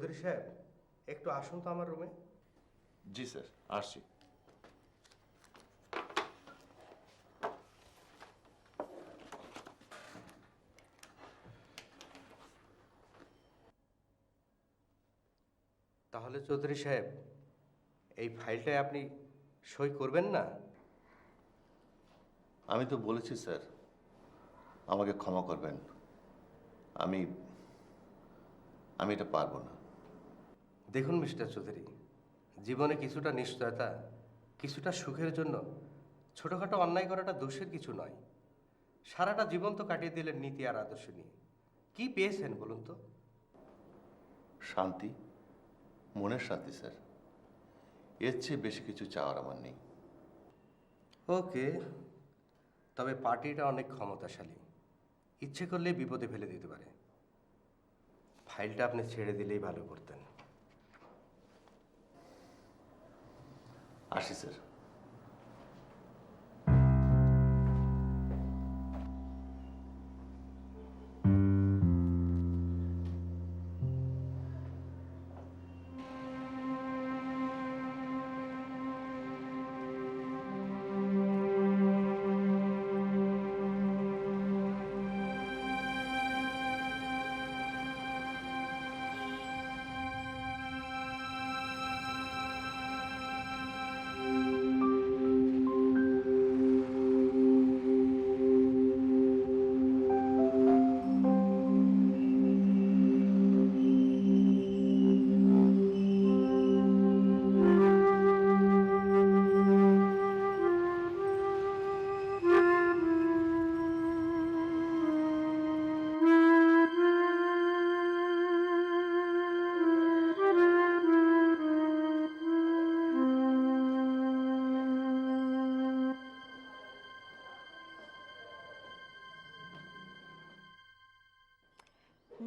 চৌধুরী সাহেব, একটু আসুন তো আমার রুমে। জি স্যার, আসছি। তাহলে চৌধুরী সাহেব, এই ফাইলটায় আপনি সই করবেন না? আমি তো বলেছি স্যার, আমাকে ক্ষমা করবেন। আমি আমি এটা পারবো না। দেখুন মিস্টার চৌধুরী, জীবনে কিছুটা নিশ্চয়তা, কিছুটা সুখের জন্য ছোটখাটো অন্যায় করাটা দোষের কিছু নয়। সারাটা জীবন তো কাটিয়ে দিলেন নীতি আর আদর্শ নিয়ে, কি পেয়েছেন বলুন তো? শান্তি, মনের শান্তি স্যার। এর চেয়ে বেশি কিছু চাওয়ার আমার নেই। ওকে, তবে পার্টিটা অনেক ক্ষমতাশালী, ইচ্ছে করলেই বিপদে ফেলে দিতে পারে। ফাইলটা আপনি ছেড়ে দিলেই ভালো করতেন। আসি স্যার।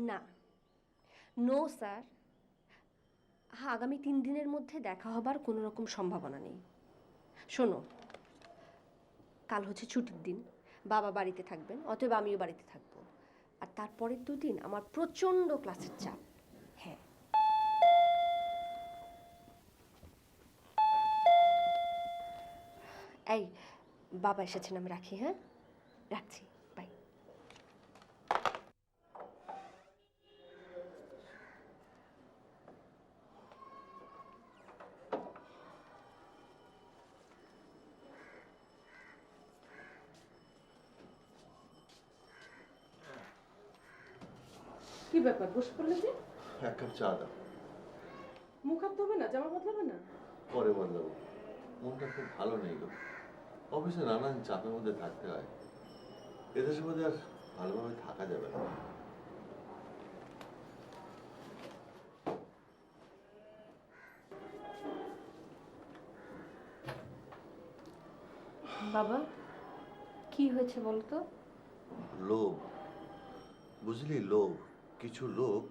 না, নো স্যার, আগামী 3 দিনের মধ্যে দেখা হবার কোনো রকম সম্ভাবনা নেই। শোনো, কাল হচ্ছে ছুটির দিন, বাবা বাড়িতে থাকবেন, অতএব আমিও বাড়িতে থাকবো। আর তারপরের 2 দিন আমার প্রচণ্ড ক্লাসের চাপ। হ্যাঁ, এই বাবা এসেছেন, আমি রাখি। হ্যাঁ, রাখছি, বাই। কি ব্যাপার, বসে পড়লে যে? এক কাপ চা দাও। মুখ হাত ধোবে না, জামা বদলাবে না? পরে বদলাবো। মনটা খুব ভালো নেই গো। অফিসে নানান চাপের মধ্যে থাকতে হয়। এদেশের মধ্যে আর ভালোভাবে থাকা যাবে না। বাবা, কি হয়েছে বলতো? লোভ, বুঝলি, লোভ। কিছু লোক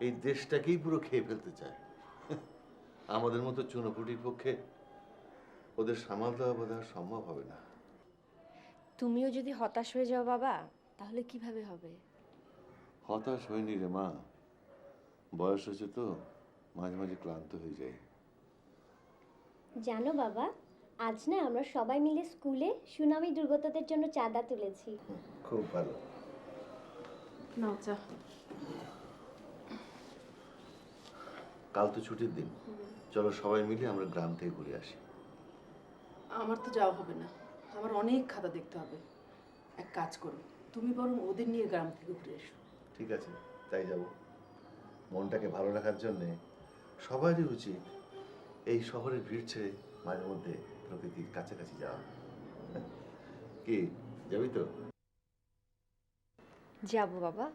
এই দেশটাকেই পুরো খেয়ে ফেলতে চায়। আমাদের মতো চুনোপুটির পক্ষে ওদের সামাল দেওয়া বোধহয় সম্ভব হবে না। তুমিও যদি হতাশ হয়ে যাও বাবা, তাহলে কিভাবে হবে? হতাশ হয়নি রে মা, বয়স হয়েছে তো, মাঝে মাঝে ক্লান্ত হয়ে যায়। জানো বাবা, আজ না আমরা সবাই মিলে স্কুলে সুনামি দুর্গতদের জন্য চাঁদা তুলেছি। খুব ভালো। নাও চা। কাল তো ছুটির দিন, চলো সবাই মিলে আমরা গ্রাম থেকে ঘুরে আসি। আমার তো যাওয়া হবে না, আমার অনেক খাতা দেখতে হবে। এক কাজ করো, তুমি বরং ওদের নিয়ে গ্রাম থেকে ঘুরে এসো। ঠিক আছে, তাই যাব। মনটাকে ভালো রাখার জন্যে সবারই উচিত এই শহরের ভিড় ছেড়ে মাঝে মধ্যে প্রকৃতির কাছাকাছি যাওয়া। কি, যাবি তো? যাবো বাবা।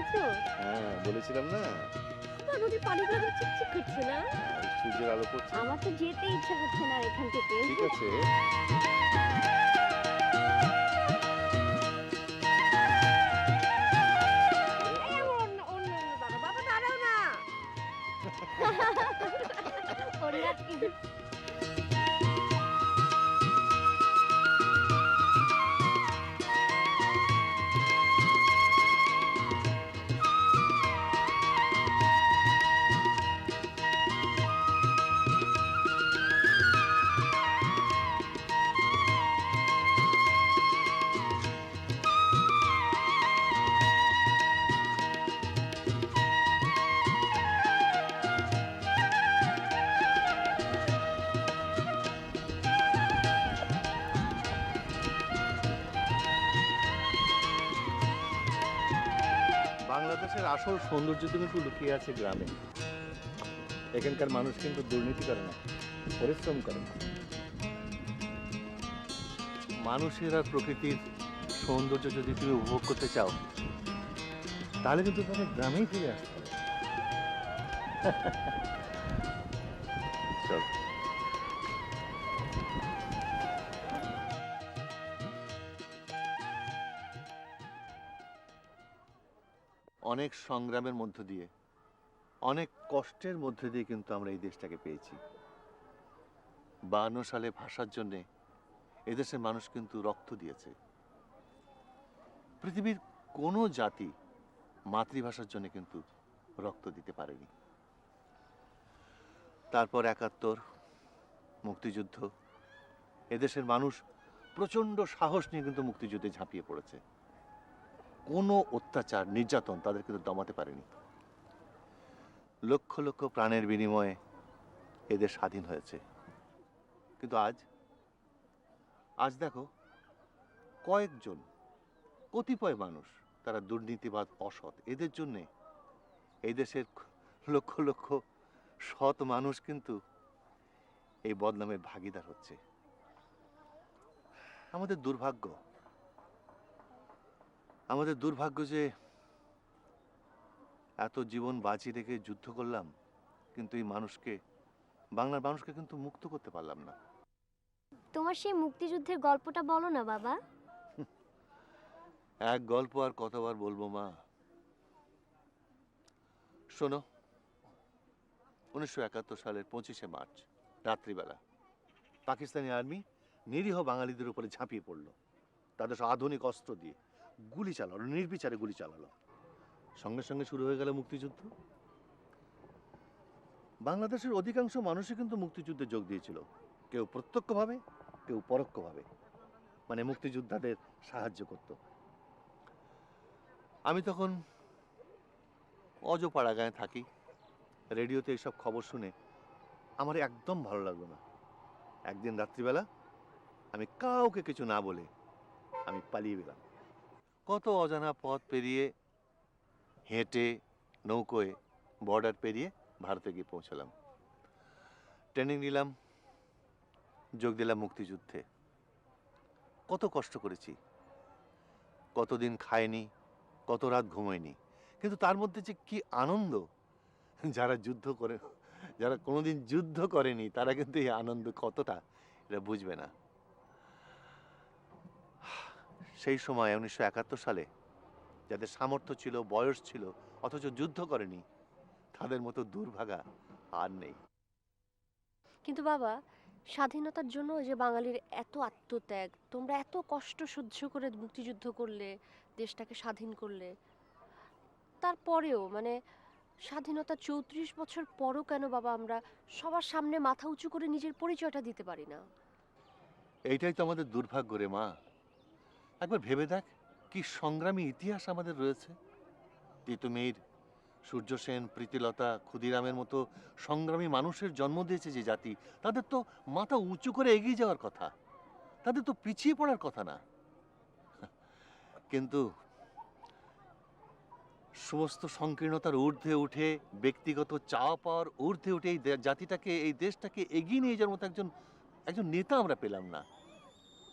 দেখেছো? হ্যাঁ, বলেছিলাম না, বা নদীর পানিগুলো একদম চিকচিক করছে না? সূর্যের আলো পড়ছে। আমার তো যেতে ইচ্ছা করছে না আর এখান থেকে। ঠিক আছে, ওরা কি বাংলাদেশের আসল সৌন্দর্য কিন্তু লুকিয়ে আছে গ্রামে। এখানকার মানুষ কিন্তু দুর্নীতি করে না, পরিশ্রম করে। মানুষের আর প্রকৃতির সৌন্দর্য যদি তুমি উপভোগ করতে চাও, তাহলে কিন্তু তোমাকে গ্রামেই ফিরে আসতে হবে। চল। অনেক সংগ্রামের মধ্য দিয়ে, অনেক কষ্টের মধ্যে দিয়ে কিন্তু আমরা এই দেশটাকে পেয়েছি। 52 সালে ভাষার জন্যে এদেশের মানুষ কিন্তু রক্ত দিয়েছে। পৃথিবীর কোনো জাতি মাতৃভাষার জন্য কিন্তু রক্ত দিতে পারেনি। তারপর 71, মুক্তিযুদ্ধ, এদেশের মানুষ প্রচন্ড সাহস নিয়ে কিন্তু মুক্তিযুদ্ধে ঝাঁপিয়ে পড়েছে। কোনো অত্যাচার, নির্যাতন তাদের কিন্তু দমাতে পারেনি। লক্ষ লক্ষ প্রাণের বিনিময়ে এদের স্বাধীন হয়েছে। কিন্তু আজ দেখো, কয়েকজন কতিপয় মানুষ, তারা দুর্নীতিবাদ, অসৎ, এদের জন্যে এই দেশের লক্ষ লক্ষ সৎ মানুষ কিন্তু এই বদনামের ভাগীদার হচ্ছে। আমাদের দুর্ভাগ্য যে এত জীবন বাজি রেখে যুদ্ধ করলাম, কিন্তু এই বাংলার মানুষকে কিন্তু মুক্ত করতে পারলাম না। তোমার সেই মুক্তিযুদ্ধের গল্পটা বলো না বাবা। এক গল্প আর কতবার বলবো মা? শোনো, 1971 সালের 25শে মার্চ রাত্রিবেলা পাকিস্তানি আর্মি নিরীহ বাঙালিদের উপরে ঝাঁপিয়ে পড়লো। তাদের সব আধুনিক অস্ত্র দিয়ে গুলি চালালো, নির্বিচারে গুলি চালালো। সঙ্গে সঙ্গে শুরু হয়ে গেল মুক্তিযুদ্ধ। বাংলাদেশের অধিকাংশ মানুষই কিন্তু মুক্তিযুদ্ধে যোগ দিয়েছিল, কেউ প্রত্যক্ষভাবে, কেউ পরোক্ষভাবে, মানে মুক্তিযোদ্ধাদের সাহায্য করত। আমি তখন অজপাড়াগাঁয়ে থাকি। রেডিওতে এইসব খবর শুনে আমার একদম ভালো লাগলো না। একদিন রাত্রিবেলা আমি কাউকে কিছু না বলে আমি পালিয়ে গেলাম। কত অজানা পথ পেরিয়ে, হেঁটে, নৌকোয় বর্ডার পেরিয়ে ভারতে গিয়ে পৌঁছলাম। ট্রেনিং নিলাম, যোগ দিলাম মুক্তিযুদ্ধে। কত কষ্ট করেছি, কতদিন খাইনি, কত রাত ঘুমোইনি, কিন্তু তার মধ্যে যে কি আনন্দ! যারা কোনোদিন যুদ্ধ করেনি তারা কিন্তু এই আনন্দ কতটা, এটা বুঝবে না। সেই সময় 1971 সালে যাদের সামর্থ্য ছিল, বয়স ছিল, অথচ যুদ্ধ করেনি, তাদের মতো দুর্ভাগা আর নেই। কিন্তু বাবা, স্বাধীনতার জন্য ওই যে বাঙালির এত আত্মত্যাগ, তোমরা এত কষ্ট সহ্য করে মুক্তিযুদ্ধ করলে, দেশটাকে স্বাধীন করলে, তারপরেও মানে স্বাধীনতা 34 বছর পরও কেন বাবা আমরা সবার সামনে মাথা উঁচু করে নিজের পরিচয়টা দিতে পারি না? এইটাই তো আমাদের দুর্ভাগ্য রে মা। একবার ভেবে দেখ, কি সংগ্রামী ইতিহাস আমাদের রয়েছে। তিতুমির, সূর্য সেন, প্রীতিলতা, ক্ষুদিরামের মতো সংগ্রামী মানুষের জন্ম দিয়েছে যে জাতি, তাদের তো মাথা উঁচু করে এগিয়ে যাওয়ার কথা, তাদের তো পিছিয়ে পড়ার কথা না। কিন্তু সমস্ত সংকীর্ণতার ঊর্ধ্বে উঠে, ব্যক্তিগত চাওয়া পাওয়ার ঊর্ধ্বে উঠে এই জাতিটাকে, এই দেশটাকে এগিয়ে নিয়ে যাওয়ার মতো একজন নেতা আমরা পেলাম না।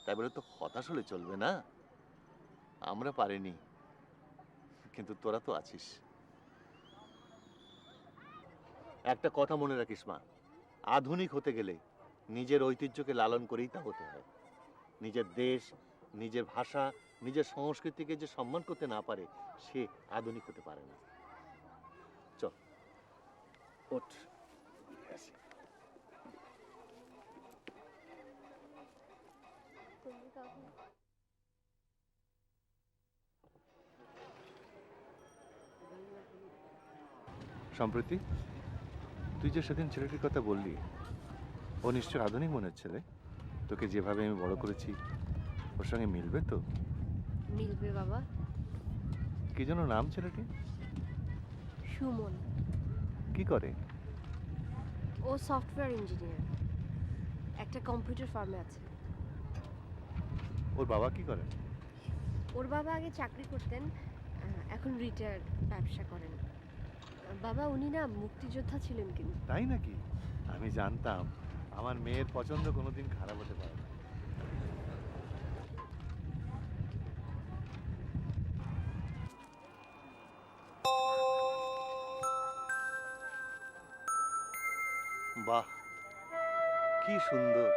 তাই বলে তো হতাশ হলে চলবে না। আমরা পারিনি, কিন্তু তোরা তো আছিস। একটা কথা মনে রাখিস মা, আধুনিক হতে গেলে নিজের ঐতিহ্যকে লালন করেই তা হতে হয়। নিজের দেশ, নিজের ভাষা, নিজের সংস্কৃতিকে যে সম্মান করতে না পারে সে আধুনিক হতে পারে না। চল ওঠ। সম্প্রতি তুই যে সেদিন ছেলেটির কথা বললি, ও নিশ্চয় আধুনিক মনের ছেলে। তোকে যেভাবে আমি বড় করেছি ওর সঙ্গে মিলবে তো? মিলবে বাবা। কি যেন নাম ছেলেটি? সুমন। কি করে? ও সফটওয়্যার ইঞ্জিনিয়ার, একটা কম্পিউটার ফার্মে আছে। ওর বাবা কি করে? ওর বাবা আগে চাকরি করতেন, এখন রিটায়ার্ড, ব্যবসা করেন। বাবা উনি না মুক্তিযোদ্ধা ছিলেন কিন্তু। তাই নাকি? আমি জানতাম আমার মেয়ের পছন্দ কোনোদিন খারাপ হতে পারে না। বাহ, কি সুন্দর!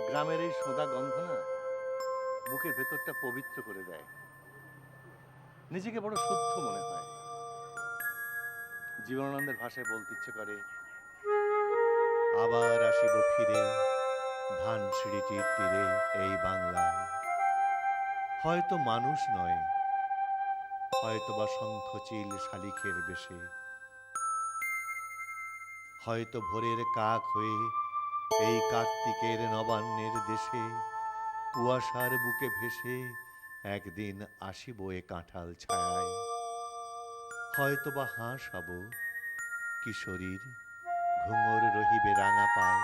গ্রামের এই সোদা গন্ধ না বুকের ভেতরটা পবিত্র করে দেয়, নিজেকে বড় শুদ্ধ মনে হয়। জীবনানন্দের ভাষায় বলতে ইচ্ছে করে, আবার আসিব ফিরে ধানসিঁড়িটির তীরে এই বাংলায়। হয়তো মানুষ নয়, হয়তো বা শঙ্খচিল শালিখের বেশে, হয়তো ভোরের কাক হয়ে এই কার্তিকের নবান্নের দেশে কুয়াশার বুকে ভেসে একদিন আসিব এ কাঁঠাল ছায়ায়। হয়তো বা হাঁস হব কিশোরীর, ঘুঙুর রহিবে রাঙা পায়।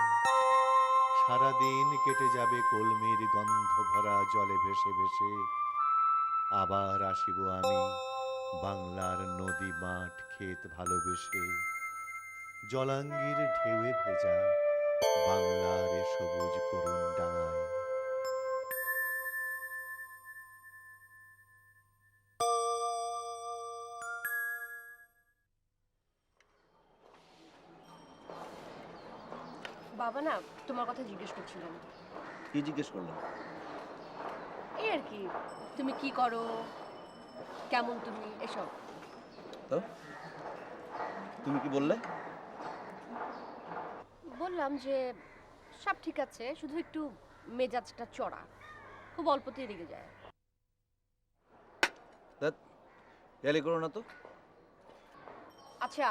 সারাদিন কেটে যাবে কলমির গন্ধ ভরা জলে ভেসে ভেসে। আবার আসিব আমি বাংলার নদী মাঠ ক্ষেত ভালোবেসে, জলাঙ্গির ঢেউয়ে ভেজা বাংলার এ সবুজ করুণ ডাঙায়। বাবা না তোমার কথা জিজ্ঞেস করছিলাম। কি জিজ্ঞেস করলেন? এই আর কি, তুমি কি করো, কেমন তুমি, এসব। তো তুমি কি বললে? বললাম যে সব ঠিক আছে, শুধু একটু মেজাজটা চড়া, খুব অল্পতেই রেগে যায়। দেখ, হেয়ালি করো না তো। আচ্ছা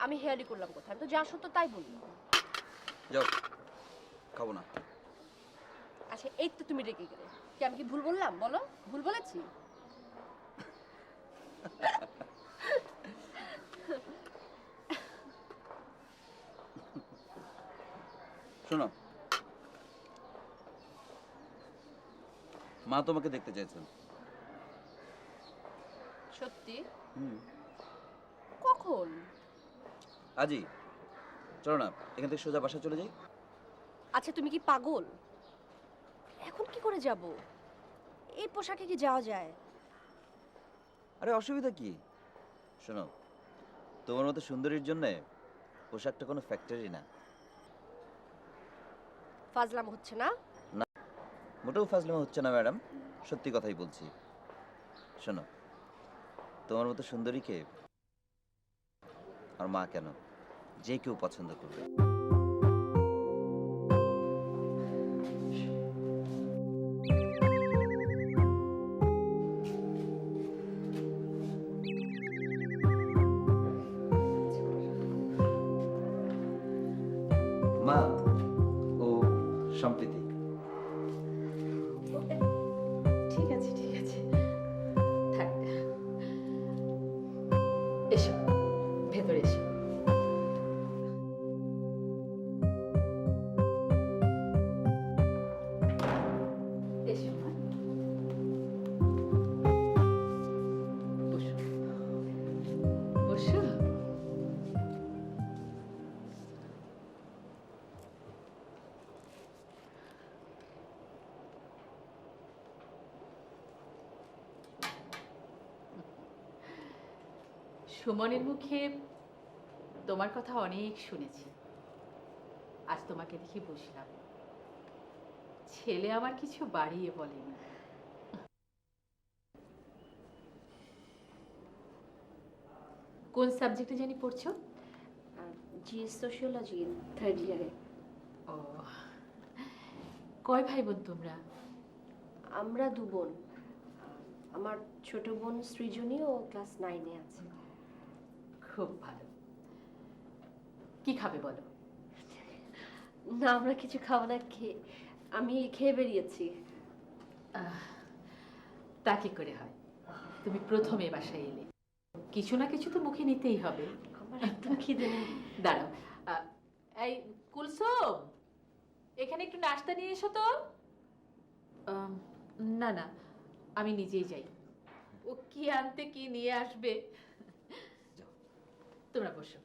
আমি হেয়ালি করলাম কোথায়? আমি তো যা সত্য তাই বলি। যাও, খাবো না। আচ্ছা এই তো তুমি রেগে গেলে, কি আমি কি ভুল বললাম? বলো, ভুল বলেছি? শোনো, মা তোমাকে দেখতে চাইছেন। সত্যি? হুম, কখন? আজই। চলো না, এখান থেকে সোজা বাসায় চলে যাই। আচ্ছা তুমি কি পাগল? এখন কি করে যাব? এই পোশাকে কি যাওয়া যায়? আরে অসুবিধা কি? শোনো, তোমার মতো সুন্দরীর জন্যে পোশাকটা কোনো ফ্যাক্টরি না। ফাজলাম হচ্ছে না? মোটেও ফাজলামো হচ্ছে না ম্যাডাম, সত্যি কথাই বলছি। শোনো, তোমার মতো সুন্দরীকে আর মা কেন, যে কেউ পছন্দ করবে। মা ও সম্প্রীতি। ঠিক আছে ঠিক আছে, থাক। এসো, ভেতরে এসো। এসো মা। বসো বসো। সুমনের মুখে তোমার কথা অনেক শুনেছি, আজ তোমাকে দেখে বুঝলাম ছেলে আমার কিছু বাড়িয়ে বলেনি। কোন সাবজেক্টে জানি পড়ছো? জি সোশিওলজি, 3rd ইয়ারে। ও, কয় ভাই বোন তোমরা? আমরা 2 বোন। আমার ছোট বোন সৃজনী ও ক্লাস 9-এ আছে। খুব ভালো। কি খাবে বলো? না, আমরা কিছু খাবো না, আমি খেয়ে বেরিয়েছি। তা কি করে হয়? তুমি প্রথমে বাসায় এলে, কিছু না কিছু তো মুখে নিতেই হবে। আমার একদম খিদে নেই। দাঁড়াও, এই কুলসুম, এখানে একটু নাস্তা নিয়ে এসো তো। না না, আমি নিজেই যাই। ও কি আনতে কি নিয়ে আসবে। যাও, তোমরা বসো।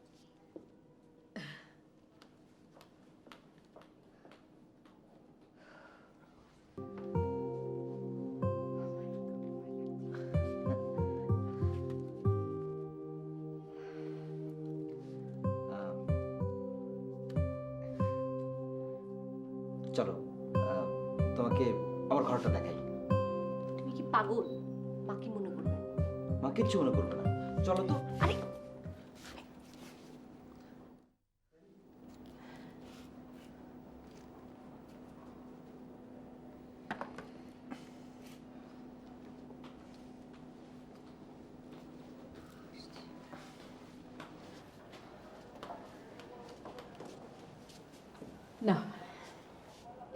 চলো, তোমাকে আমার ঘরটা দেখাই। তুমি কি পাগল? মা কি মনে করবে? মা কিচ্ছু মনে করবে না, চলো তো। আরে না,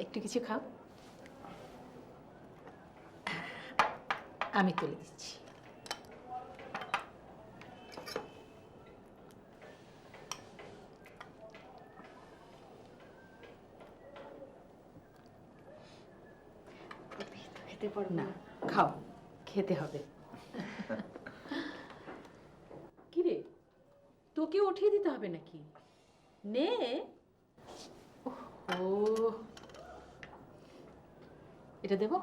একটু কিছু খাও, আমি তুলে দিচ্ছি। খেতে পারবো না, না। খাও, খেতে হবে। কিরে, তোকে উঠিয়ে দিতে হবে নাকি? নে। ও, এটা দেবো?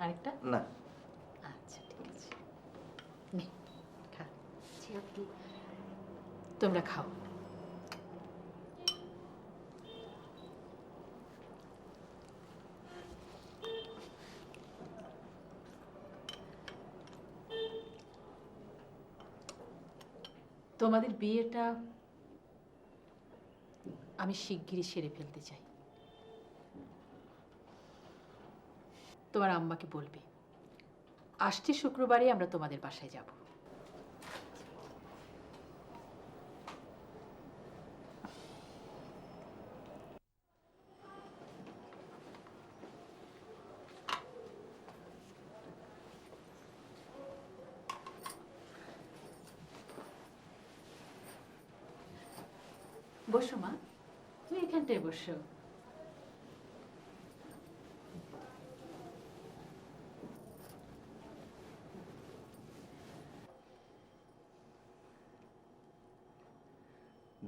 আরেকটা? না, আচ্ছা ঠিক আছে, নে খা। জি আপনি। তোমরা খাও। তোমাদের বিয়েটা আমি শিগগিরই সেরে ফেলতে চাই। তোমার আম্মাকে বলবে আসছে শুক্রবারে আমরা তোমাদের বাসায় যাব। বসো মা, তুমি এখানটায় বসো।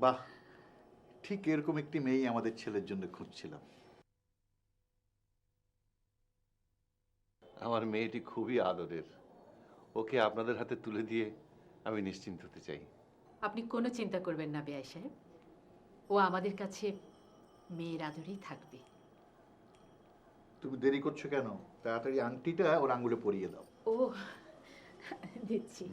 বাহ, ঠিক এরকম একটি মেয়ে আমাদের ছেলের জন্য খুঁজছিলাম। আমার মেয়েটি খুবই আদরের, ওকে আপনাদের হাতে তুলে দিয়ে আমি নিশ্চিন্ত হতে চাই। আপনি কোনো চিন্তা করবেন না বেয়াই সাহেব, ও আমাদের কাছে মেয়ের আদরেই থাকবে। তুমি দেরি করছো কেন? তাড়াতাড়ি আংটিটা ওর আঙ্গুলে পরিয়ে দাও। ও, দিচ্ছি।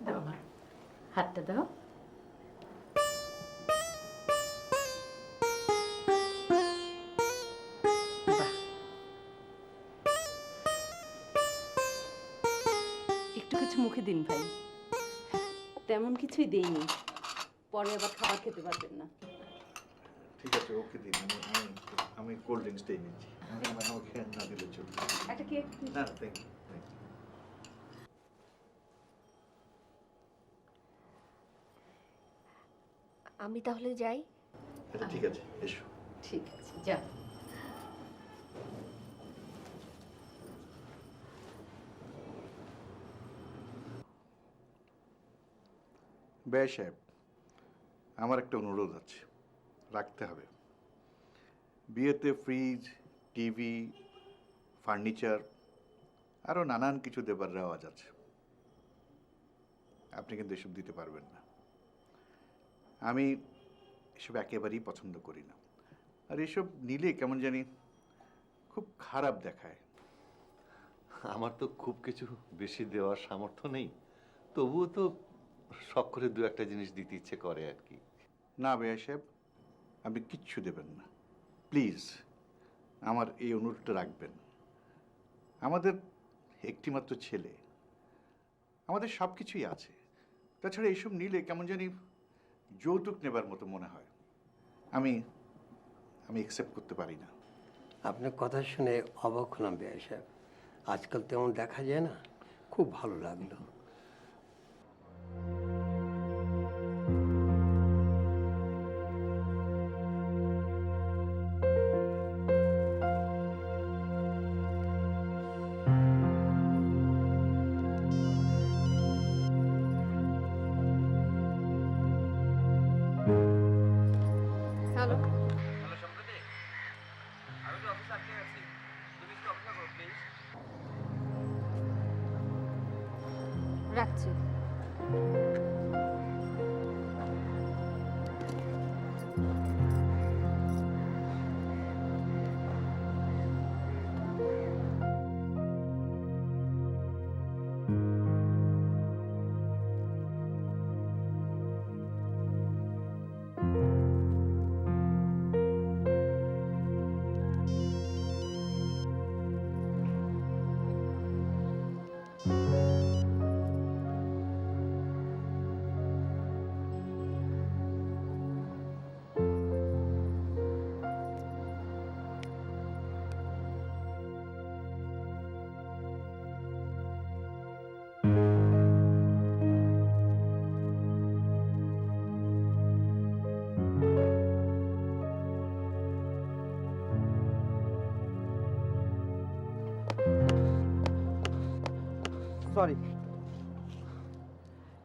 দাও মা, হাতটা দাও। বাহ, একটু কিছু মুখে দিন ভাই। তেমন কিছুই দেইনি, পরে আবার খাবার খেতে পারবেন না। ঠিক আছে, ওকে দিন। আমি কোল্ড ড্রিঙ্কসটাই নিচ্ছি। আমাকে না দিলে চলবে। একটা কেক। না, থ্যাংক ইউ। আমি তাহলে যাই। আচ্ছা ঠিক আছে, এসো। ঠিক আছে, যাও। বেশ সাহেব, আমার একটা অনুরোধ আছে, রাখতে হবে। বিয়েতে ফ্রিজ, টিভি, ফার্নিচার আরও নানান কিছু দেবার রেওয়াজ আছে। আপনি কিন্তু এসব দিতে পারবেন না। আমি এসব একেবারেই পছন্দ করি না, আর এসব নিলে কেমন জানি খুব খারাপ দেখায়। আমার তো খুব কিছু বেশি দেওয়ার সামর্থ্য নেই, তবুও তো শখ করে দু একটা জিনিস দিতে ইচ্ছে করে আর কি। না বেয়া সাহেব, আপনি কিচ্ছু দেবেন না, প্লিজ। আমার এই অনুরোধটা রাখবেন। আমাদের একটিমাত্র ছেলে, আমাদের সব কিছুই আছে। তাছাড়া এইসব নিলে কেমন জানি যৌতুক নেবার মতো মনে হয়। আমি অ্যাকসেপ্ট করতে পারি না। আপনার কথা শুনে অবাক হলাম বেয়া সাহেব, আজকাল তেমন দেখা যায় না, খুব ভালো লাগলো। হ্যালো, হ্যালো সম্প্রতি, আমি তো অফিসে আটকে গেছি, তুমি একটু অপেক্ষা করো প্লিজ। রাখছি। সরি,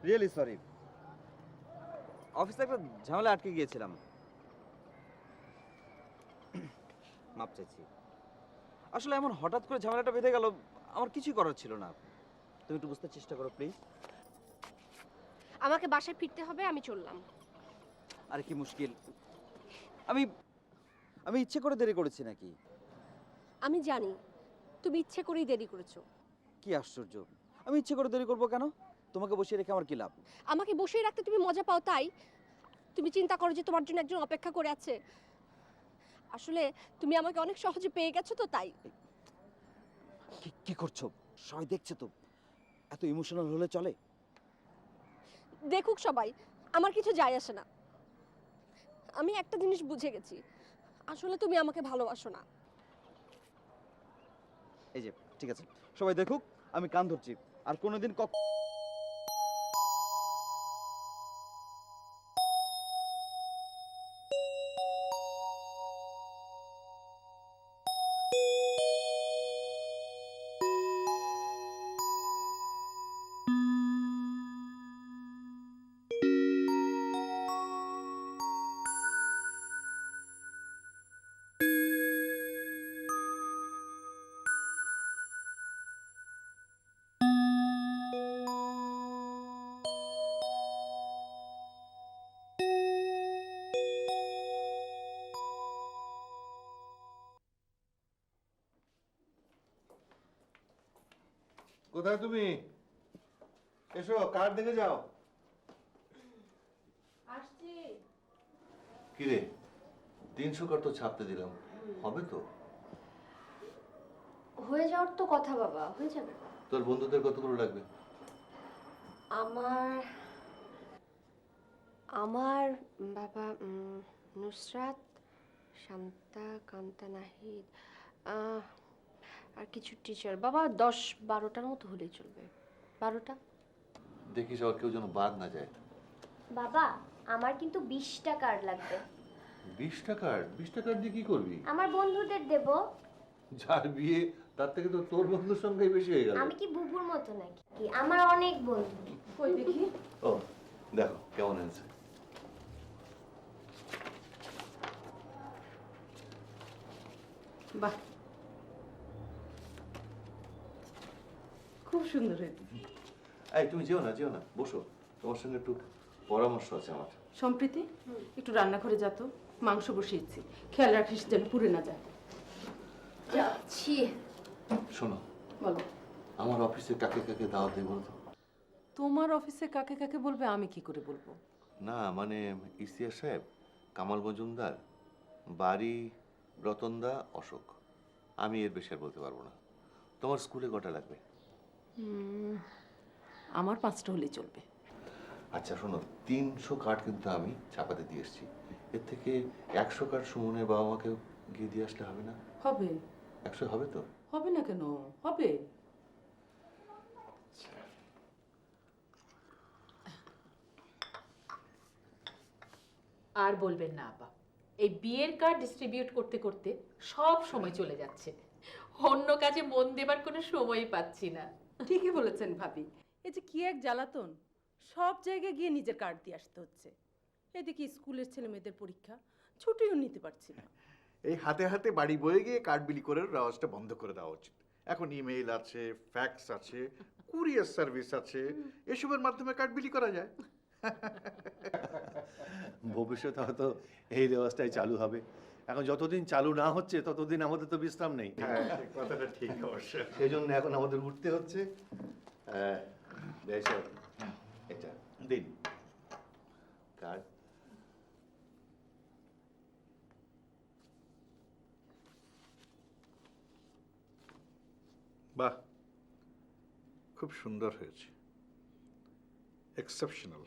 রিয়েলি সরি, অফিসে একটা ঝামেলা আটকে গিয়েছিলাম, মাপ চাইছি। আসলে এমন হঠাৎ করে ঝামেলাটা বেঁধে গেল, আমার কিছুই করার ছিল না। তুমি একটু বুঝতে চেষ্টা করো প্লিজ। আমাকে বাসায় ফিরতে হবে, আমি চললাম। আরে কি মুশকিল, আমি আমি ইচ্ছে করে দেরি করেছি নাকি? আমি জানি তুমি ইচ্ছে করেই দেরি করেছো। কি আশ্চর্য, আমি ইচ্ছে করে দেরি করবো কেন? তোমাকে বসিয়ে রেখে আমার কি লাভ? আমাকে বসিয়ে রাখতে তুমি মজা পাও, তাই তুমি চিন্তা করো যে তোমার জন্য একজন অপেক্ষা করে আছে। আসলে তুমি আমাকে অনেক সহজে পেয়ে গেছো তো, তাই। কি করছো? সবাই দেখছে তো, এত ইমোশনাল হলে চলে? দেখুক সবাই, আমার কিছু যায় আসে না। আমি একটা জিনিস বুঝে গেছি, আসলে তুমি আমাকে ভালোবাসো না। এই যে ঠিক আছে, সবাই দেখুক, আমি কান ধরছি, আর কোনোদিন কোথায় তুমি? এসো, কার দেখে যাও। আসছি। কিরে, 300 কার্ড তো ছাপতে দিলাম, হবে তো? হয়ে যাওয়ার তো কথা বাবা, হয়ে যাবে। তোর বন্ধুদের কতগুলো লাগবে? আমার আমার বাবা নুসরাত, শান্তা, কান্তা, নাহিদ, আর কিছু টিচার। বাবা 10-12টার মতো হলেই চলবে। 12টা। দেখিস আর কেউ যেন বাদ না যায়। বাবা, আমার কিন্তু 20টা কার্ড লাগবে। 20টা কার্ড? 20টা কার্ড দিয়ে কি করবি? আমার বন্ধুদের দেব। যার বিয়ে তার থেকে তো তোর বন্ধুর সংখ্যাই বেশি হয়ে গেল। আমি কি বুবুর মতো নাকি? আমার অনেক বন্ধু। কই দেখি। ও, দেখো কেমন হয়েছে। বাহ, খুব সুন্দর হয়েছে। এই তুমি যেও না, বসো, তোমার সঙ্গে একটু পরামর্শ আছে আমার। সম্প্রীতি, একটু রান্নাঘরে যা তো, মাংস বসিয়েছি, খেয়াল রাখিস যেন পুড়ে না যায়। যাচ্ছি। শোনো, বলো। আমার অফিসে কাকে কাকে দাওয়াত দেবো তো? তোমার অফিসে কাকে কাকে বলবে আমি কি করে বলবো? না মানে ইসিয়া সাহেব, কামাল মজুমদার, বাড়ি, রতনদা, অশোক। আমি এর বেশি আর বলতে পারবো না। তোমার স্কুলে কটা লাগবে? আমার 5টা হলেই চলবে। আচ্ছা শোনো, 300 কার্ড কিন্তু আমি ছাপাতে দিয়ে এসেছি। এর থেকে 100 কার্ড সুমনের বাবা মাকেও গিয়ে দিয়ে আসলে হবে না? হবে। 100 হবে তো? হবে না কেন? হবে। আর বলবেন না আপা, এই বিয়ের কার্ড ডিস্ট্রিবিউট করতে করতে সব সময় চলে যাচ্ছে, অন্য কাজে মন দেবার কোনো সময়ই পাচ্ছি না। ঠিকই বলেছেন ভাবি। এই যে কি এক জ্বালাতন, সব জায়গায় গিয়ে নিজের কার্ড দিয়ে আসতে হচ্ছে। এদিকে স্কুলের ছেলে মেয়েদের পরীক্ষা, ছুটিও নিতে পারছি না। এই হাতে হাতে বাড়ি বয়ে গিয়ে কার্ড বিলি করে রেওয়াজটা বন্ধ করে দেওয়া উচিত। এখন ইমেইল আছে, ফ্যাক্স আছে, কুরিয়ার সার্ভিস আছে, এসবের মাধ্যমে কার্ড বিলি করা যায়। ভবিষ্যতে হয়তো এই রেওয়াজটাই চালু হবে। এখন যতদিন চালু না হচ্ছে ততদিন আমাদের তো বিশ্রাম নেই। হ্যাঁ, কথাটা ঠিক অবশ্য। সেই জন্য এখন আমাদের উঠতে হচ্ছে। এটা দিন। কার্ড। বাহ, খুব সুন্দর হয়েছে, এক্সেপশনাল।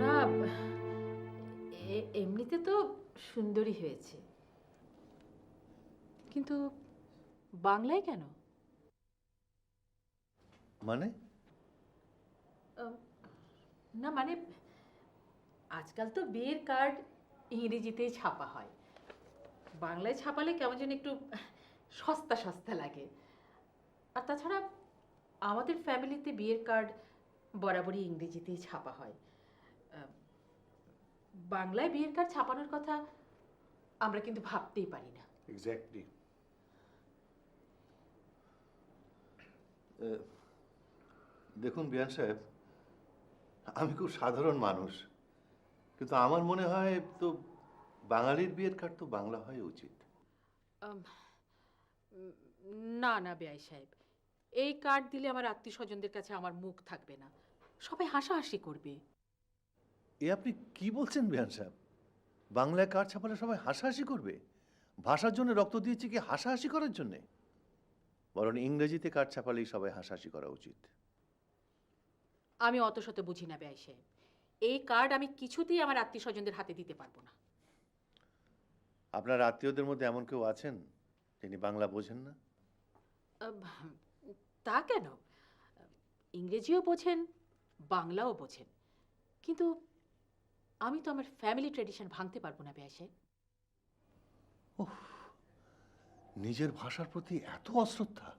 না, এমনিতে তো সুন্দরী হয়েছে, কিন্তু বাংলায় কেন? মানে না মানে আজকাল তো বিয়ের কার্ড ইংরেজিতেই ছাপা হয়, বাংলায় ছাপালে কেমন যেন একটু সস্তা সস্তা লাগে। আর তাছাড়া আমাদের ফ্যামিলিতে বিয়ের কার্ড বরাবরই ইংরেজিতেই ছাপা হয়, বাংলায় বিয়ের কার্ড ছাপানোর কথা আমরা কিন্তু ভাবতেই পারি না। এক্স্যাক্টলি। দেখুন বিয়ান সাহেব, আমি খুব সাধারণ মানুষ, কিন্তু আমার মনে হয় তো বাঙালির বিয়ের কার্ড তো বাংলা হওয়া উচিত। না না বেয়াই সাহেব, এই কার্ড দিলে আমার আত্মীয় স্বজনদের কাছে আমার মুখ থাকবে না, সবাই হাসাহাসি করবে। এ আপনি কি বলছেন বিয়ান সাহেব? বাংলায় কার্ড ছাপালে সবাই হাসাহাসি করবে? ভাষার জন্য রক্ত দিয়েছে কি হাসাহাসি করার জন্যে? বরং ইংরেজিতে কার্ড ছাপালেই সবাই হাসাহাসি করা উচিত। আমি অত শত বুঝি না বেয়াই সাহেব, এই কার্ড আমি কিছুতেই আমার আত্মীয় স্বজনদের হাতে দিতে পারবো না। আপনার আত্মীয়দের মধ্যে এমন কেউ আছেন যিনি বাংলা বোঝেন না? তা কেন, ইংরেজিও বোঝেন, বাংলাও বোঝেন, কিন্তু আমি তো আমার ফ্যামিলি ট্র্যাডিশন ভাঙতে পারবো না বেয়াই সাহেব। নিজের ভাষার প্রতি এত অশ্রদ্ধা!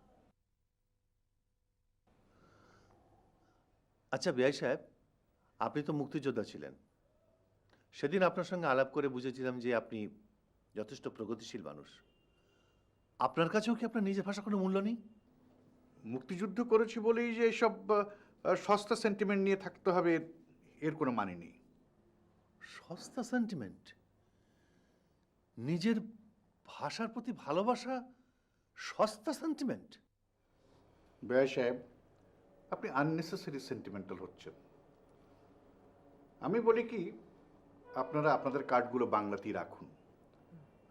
আচ্ছা বিআই সাহেব, আপনি তো মুক্তিযোদ্ধা ছিলেন। সেদিন আপনার সঙ্গে আলাপ করে বুঝেছিলাম যে আপনি যথেষ্ট প্রগতিশীল মানুষ। আপনার কাছেও কি আপনার নিজের ভাষা কোনো মূল্য নেই? মুক্তিযুদ্ধ করেছি বলেই যে এসব সস্তা সেন্টিমেন্ট নিয়ে থাকতে হবে এর কোনো মানে নেই। সস্তা সেন্টিমেন্ট? নিজের ভাষার প্রতি ভালোবাসা সস্তা সেন্টিমেন্ট? বেয়া সাহেব, আপনি আননেসেসারি সেন্টিমেন্টাল হচ্ছেন। আমি বলি কি, আপনারা আপনাদের কার্ডগুলো বাংলাতেই রাখুন,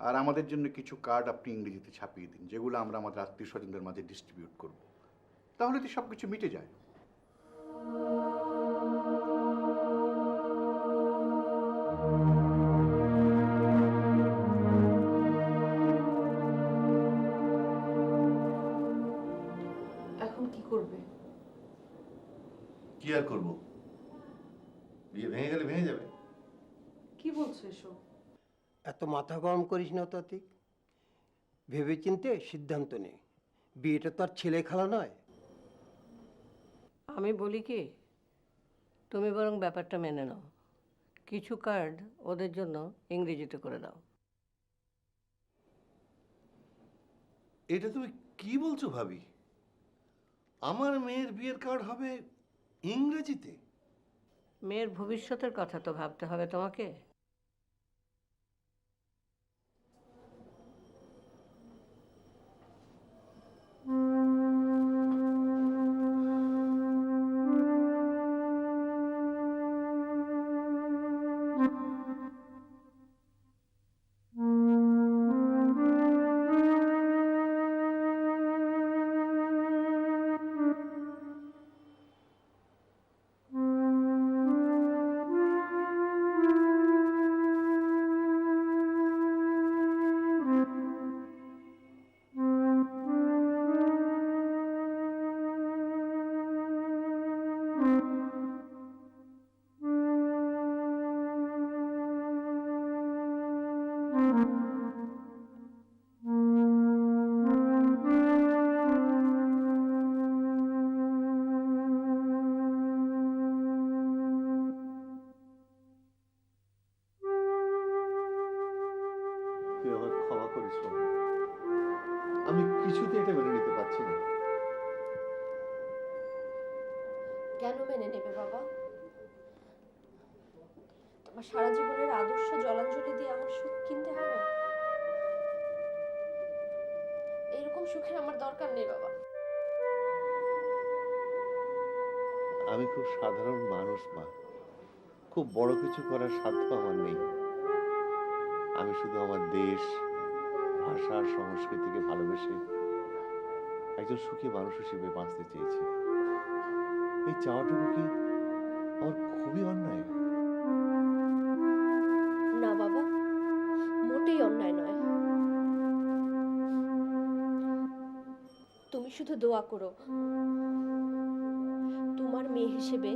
আর আমাদের জন্য কিছু কার্ড আপনি ইংরেজিতে ছাপিয়ে দিন, যেগুলো আমরা আমাদের আত্মীয় স্বজনদের মাঝে ডিস্ট্রিবিউট করব। তাহলে তো সব কিছু মিটে যায়। এখন কি করবে? কি আর করব? বিয়ে ভেঙে গেলে ভেঙে যাবে। কি বলছো এসব? এত মাথা গরম করিস না তো অতীক। ভেবেচিন্তে সিদ্ধান্ত নে। বিয়েটা তো আর ছেলে খেলা নয়। আমি বলি কি, তুমি বরং ব্যাপারটা মেনে নাও। কিছু কার্ড ওদের জন্য ইংরেজিতে করে দাও। এটা তুমি কি বলছো ভাবি? আমার মেয়ের বিয়ের কার্ড হবে ইংরেজিতে? মেয়ের ভবিষ্যতের কথা তো ভাবতে হবে তোমাকে। তুই আমার ক্ষমা করিস বাবা। আমি কিছুতে এটা মেনে নিতে পারছি না। কেন মেনে নেবে বাবা? তোমার সারা জীবনের আদর্শ জলাঞ্জলি দিয়ে আমার সুখ কিনতে হবে? এরকম সুখের আমার দরকার নেই বাবা। আমি খুব সাধারণ মানুষ মা, খুব বড় কিছু করার সাধ্য আমার নেই। আমি শুধু আমার দেশ, ভাষা, সংস্কৃতিকে ভালোবেসে একজন সুখী মানুষ হিসেবে বাঁচতে চেয়েছি। এই চাওয়াটুকু কি আমার খুবই অন্যায়? না বাবা, মোটেই অন্যায় নয়। তুমি শুধু দোয়া করো তোমার মেয়ে হিসেবে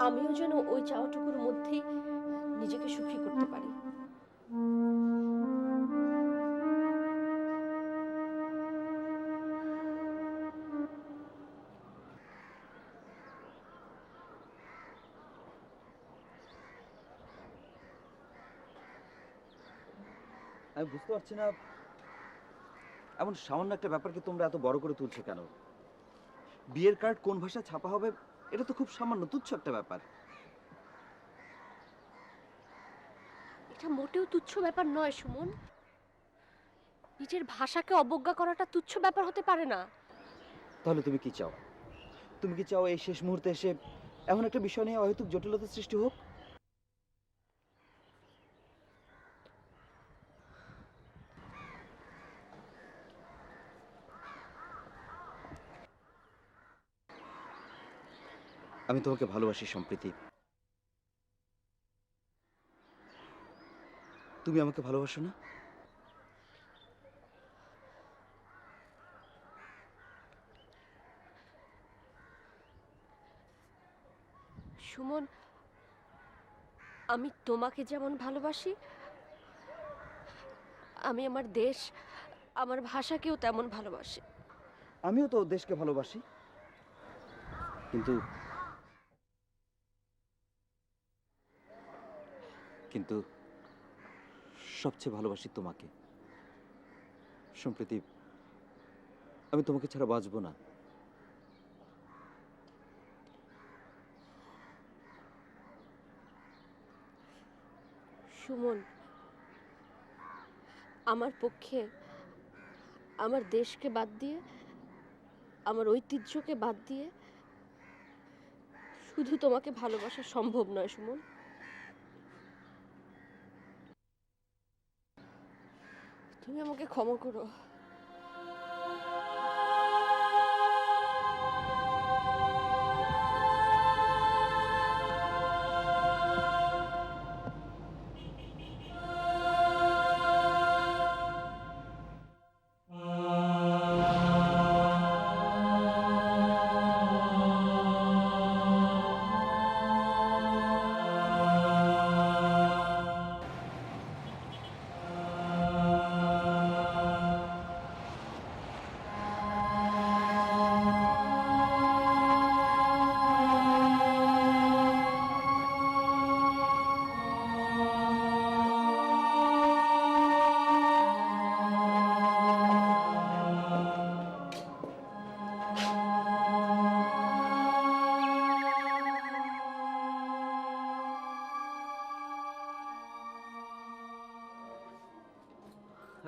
আমিও যেন ওই চাওয়াটুকুর মধ্যেই নিজেকে সুখী করতে পারি। আমি বুঝতে পারছি না, এমন সামান্য একটা ব্যাপারকে তোমরা এত বড় করে তুলছো কেন? বিয়ের কার্ড কোন ভাষায় ছাপা হবে এটা তো খুব সামান্য তুচ্ছ একটা ব্যাপার। এটা মোটেও তুচ্ছ ব্যাপার নয় সুমন। নিজের ভাষাকে অবজ্ঞা করাটা তুচ্ছ ব্যাপার হতে পারে না। তাহলে তুমি কি চাও? তুমি কি চাও এই শেষ মুহূর্তে এসে এমন একটা বিষয় নিয়ে অহেতুক জটিলতার সৃষ্টি হোক? আমি তোমাকে ভালোবাসি সম্প্রীতি। তুমি আমাকে ভালোবাসো না? সুমন, আমি তোমাকে যেমন ভালোবাসি, আমি আমার দেশ, আমার ভাষাকেও তেমন ভালোবাসি। আমিও তো দেশকে ভালোবাসি, কিন্তু কিন্তু সবচেয়ে ভালোবাসি তোমাকে সম্প্রীতি। আমি তোমাকে ছাড়া বাঁচবো না। সুমন, আমার পক্ষে আমার দেশকে বাদ দিয়ে, আমার ঐতিহ্যকে বাদ দিয়ে শুধু তোমাকে ভালোবাসা সম্ভব নয় সুমন। তুমি আমাকে ক্ষমা করো।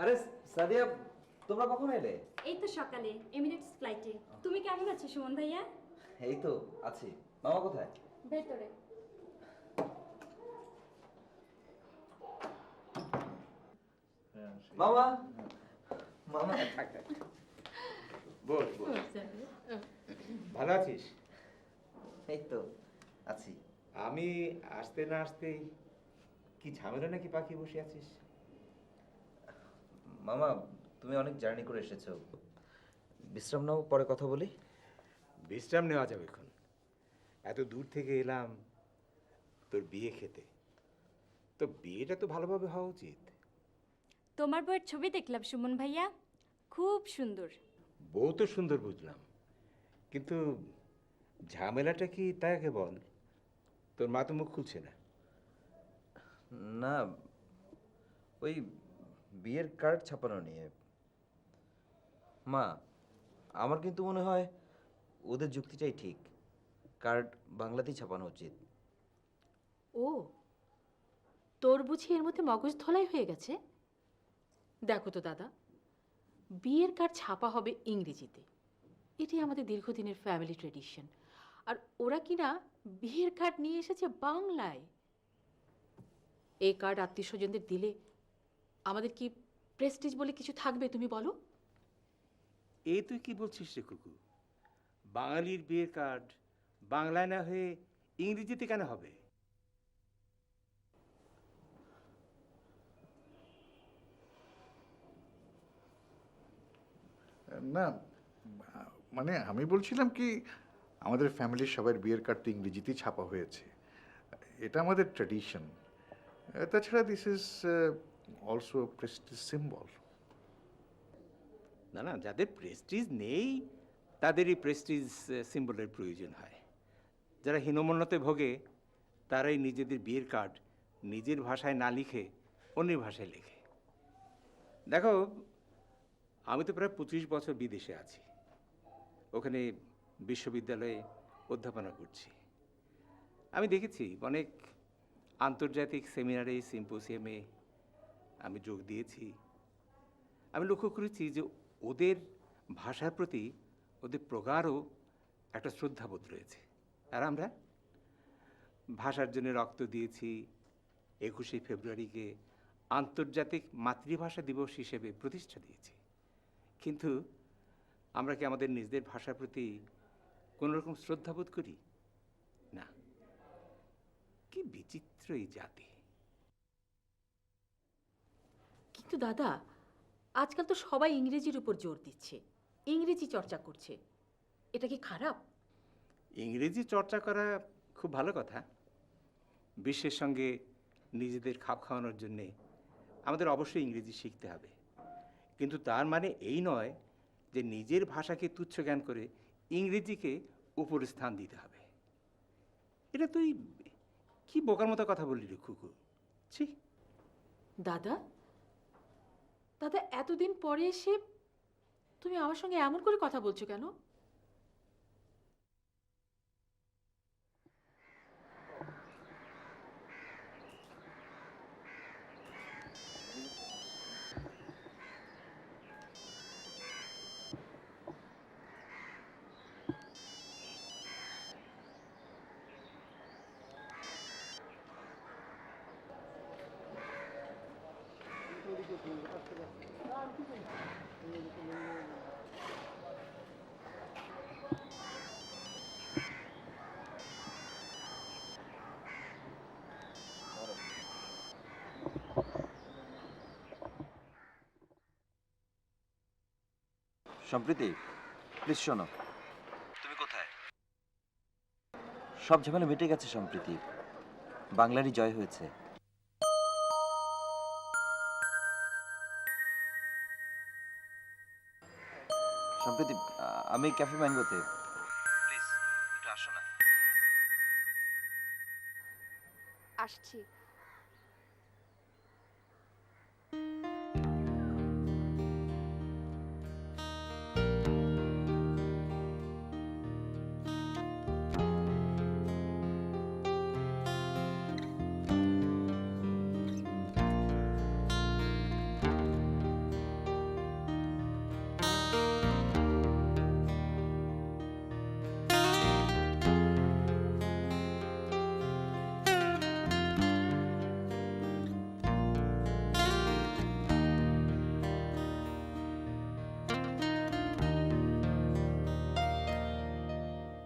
আরে সাদিয়া, তোমরা কখন এলে? এই তো সকালে এমিরেটস ফ্লাইটে। তুমি কেমন আছো সুমন ভাইয়া? এই তো আছি। মামা কোথায়? ভেতরে। মামা, মামা বস বস। ভালো আছিস? এই তো আছি। আমি আসতে না আসতেই কি ঝামেলা নাকি পাখি বসে আছিস? মামা, তুমি অনেক জার্নি করে এসেছো, বিশ্রাম নাও, পরে কথা বলি। বিশ্রাম নেওয়া যাবে এখন। এত দূর থেকে এলাম তোর বিয়ে খেতে, তো বিয়েটা তো ভালোভাবে হওয়া উচিত। তোমার বউয়ের ছবি দেখলাম সুমন ভাইয়া, খুব সুন্দর। বউ তো সুন্দর বুঝলাম, কিন্তু ঝামেলাটা কি তাই আগে বল। তোর মা তো মুখ খুলছে না। না, ওই বিয়ের কার্ড ছাপানো নিয়ে। মা, আমার কিন্তু মনে হয় ওদের যুক্তিটাই ঠিক, কার্ড বাংলাতেই ছাপানো উচিত। ও, তোর বুঝি এর মধ্যে মগজ ধোলাই হয়ে গেছে? দেখো তো দাদা, বিয়ের কার্ড ছাপা হবে ইংরেজিতে, এটি আমাদের দীর্ঘদিনের ফ্যামিলি ট্রেডিশন। আর ওরা কিনা বিয়ের কার্ড নিয়ে এসেছে বাংলায়। এই কার্ড আত্মীয় স্বজনদের দিলে আমাদের কি প্রেস্টিজ বলে কিছু থাকবে তুমি বলো? এই তুই কি বলছিস রে কুকু? বাঙালির বিয়ের কার্ড বাংলায় না হয়ে ইংরেজিতে কেন হবে? না, মানে আমি বলছিলাম কি, আমাদের ফ্যামিলির সবার বিয়ের কার্ড তো ইংরেজিতেই ছাপা হয়েছে, এটা আমাদের ট্র্যাডিশন। তাছাড়া this is also Prestige symbol. না না, যাদের প্রেস্টিজ নেই তাদেরই প্রেস্টিজ সিম্বলের প্রয়োজন হয়। যারা হীনমন্যতে ভোগে তারাই নিজেদের বিয়ের কার্ড নিজের ভাষায় না লিখে অন্যের ভাষায় লেখে। দেখো, আমি তো প্রায় 25 বছর বিদেশে আছি, ওখানে বিশ্ববিদ্যালয়ে অধ্যাপনা করছি। আমি দেখেছি অনেক আন্তর্জাতিক সেমিনারে, সিম্পোসিয়ামে আমি যোগ দিয়েছি। আমি লক্ষ্য করেছি যে ওদের ভাষার প্রতি ওদের প্রগাঢ় একটা শ্রদ্ধাবোধ রয়েছে। আর আমরা ভাষার জন্য রক্ত দিয়েছি। 21শে ফেব্রুয়ারিকে আন্তর্জাতিক মাতৃভাষা দিবস হিসেবে প্রতিষ্ঠা দিয়েছি, কিন্তু আমরা কি আমাদের নিজেদের ভাষার প্রতি কোনো রকম শ্রদ্ধাবোধ করি না? কি বিচিত্র এই জাতি! কিন্তু দাদা, আজকাল তো সবাই ইংরেজির উপর জোর দিচ্ছে, ইংরেজি চর্চা করছে, এটা কি খারাপ? ইংরেজি চর্চা করা খুব ভালো কথা। বিশ্বের সঙ্গে নিজেদের খাপ খাওয়ানোর জন্যে আমাদের অবশ্যই ইংরেজি শিখতে হবে, কিন্তু তার মানে এই নয় যে নিজের ভাষাকে তুচ্ছ জ্ঞান করে ইংরেজিকে উপরে স্থান দিতে হবে। এটা তুই কি বোকার মতো কথা বললি রে খুকু! ছি! দাদা, দাদা, এতদিন পরে এসে তুমি আমার সঙ্গে এমন করে কথা বলছো কেন? সম্প্রীতি, প্লিজ শোনো। তুমি কোথায়? সব ঝামেলা মিটে গেছে সম্প্রীতি, বাংলারই জয় হয়েছে। সম্প্রীতি, আমি ক্যাফে ম্যাঙ্গোতে, প্লিজ একটু আসো না। আসছি।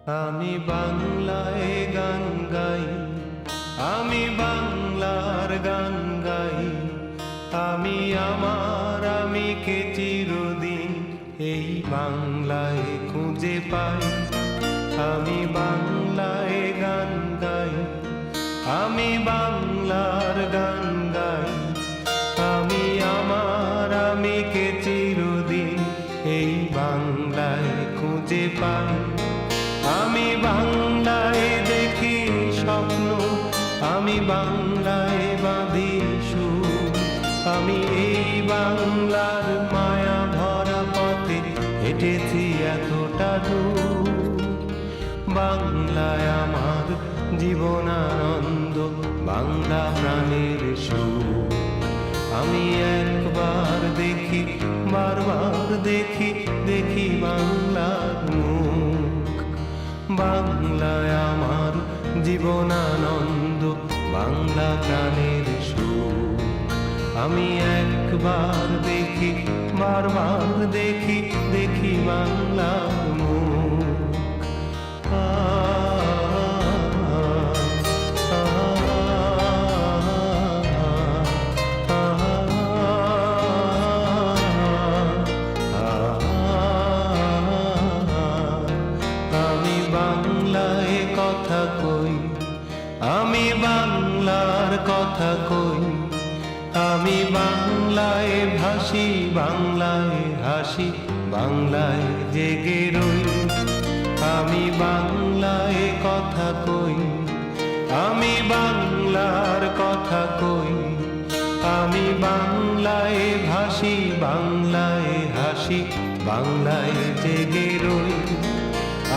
আমি বাংলায় গান গাই, আমি বাংলার গান গাই, আমি আমার আমিকে চিরদিন এই বাংলায় খুঁজে পাই। আমি বাংলায় গান গাই, আমি বাংলার গান গাই, আমি আমার আমিকে চিরদিন এই বাংলায় খুঁজে পাই। আমি বাংলায় দেখি স্বপ্ন, আমি বাংলায় বাঁধি সুর, আমি এই বাংলার মায়া ভরা পথে হেঁটেছি এতটা দূর। বাংলায় আমার জীবনানন্দ, বাংলা প্রাণের সুর। আমি একবার দেখি, বারবার দেখি, দেখি বাংলার মুখ। বাংলায় আমার জীবনানন্দ, বাংলা প্রাণের সুর। আমি একবার দেখি, বারবার দেখি, দেখি বাংলার মুখ। আমি বাংলায় কথা কই, আমি বাংলার কথা কই, আমি বাংলায় ভাসি, বাংলায় হাসি, বাংলায় জেগে রই। আমি বাংলায় কথা কই, আমি বাংলার কথা কই, আমি বাংলায় ভাসি, বাংলায় হাসি, বাংলায় জেগে রই।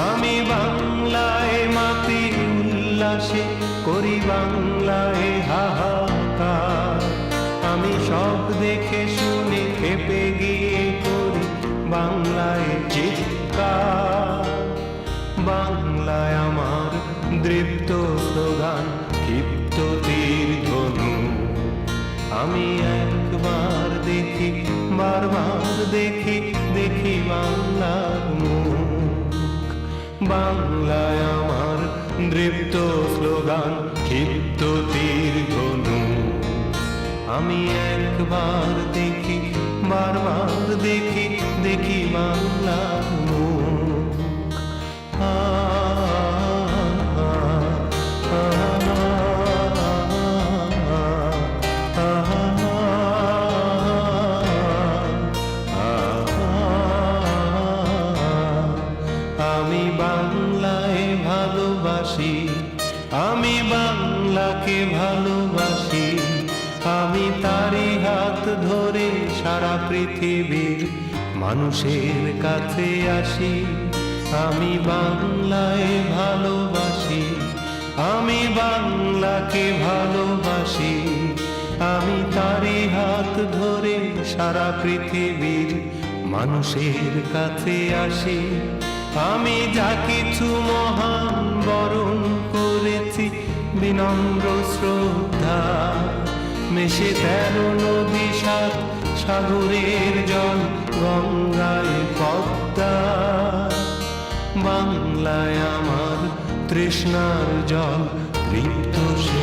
আমি বাংলায় মাতি উল্লাসে করি, বাংলায় হাহাকার। আমি সব দেখে শুনে খেপে গিয়ে করি বাংলায় চিৎকার। বাংলায় আমার দৃপ্ত স্লোগান, ক্ষিপ্ত তীর ধনু। আমি একবার দেখি, বারবার দেখি, দেখি বাংলার মুখ। বাংলায় আমার দৃপ্ত স্লোগান, ক্ষিপ্ত তীর ধনু। আমি একবার দেখি, বারবার দেখি, দেখি বাংলার মুখ। আমি বাংলায় ভালোবাসি, আমি বাংলাকে ভালোবাসি, আমি তারই হাত ধরে সারা পৃথিবীর মানুষের কাছে আসি। আমি বাংলায় ভালোবাসি, আমি বাংলাকে ভালোবাসি, আমি তারই হাত ধরে সারা পৃথিবীর মানুষের কাছে আসি। আমি যা কিছু মহান বরণ করেছি বিনম্র শ্রদ্ধা, মেশে 13 নদী 7 সাগরের জল, গঙ্গায় পদ্মা। বাংলায় আমার তৃষ্ণার জল তৃপ্ত সে